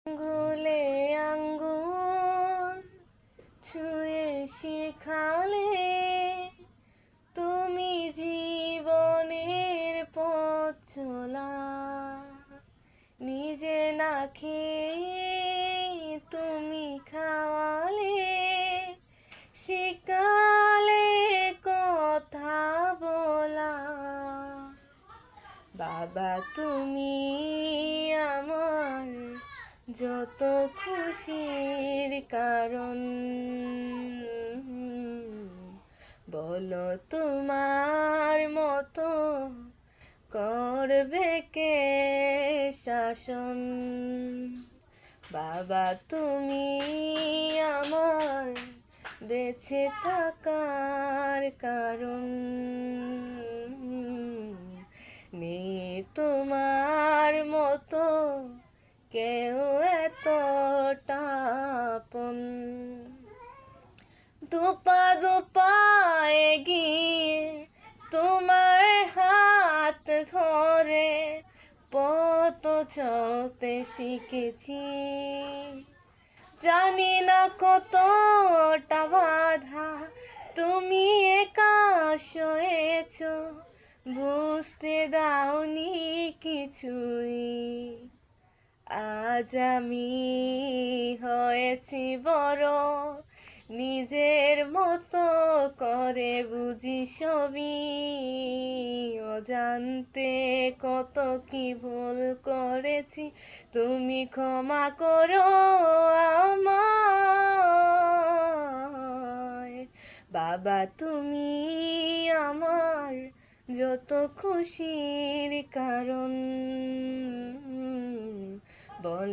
আঙ্গুলে আঙ্গুল ছুঁয়ে শিখালে তুমি জীবনের পথ চলা, নিজে না খেয়ে তুমি খাওয়ালে, শিখালে কথা বলা। বাবা তুমি আমার যত খুশির কারণ, বলো তোমার মতো করবে কে শাসন। বাবা তুমি আমার বেঁচে থাকার কারণ, নেই তোমার মতো কেউ এতটা আপন। দুপা দুপা এগিয়ে তোমার হাত ধরে পথ চলতে শিখেছি, জানি না কতটা বাধা তুমি একা সয়েছ, বুঝতে দাওনি কিছুই। আজ আমি হয়েছি বড়, নিজের মতো করে বুঝি সবই, অজান্তে কত কি ভুল করেছি, তুমি ক্ষমা করো আমায়। বাবা তুমি আমার যত খুশির কারণ, বলো।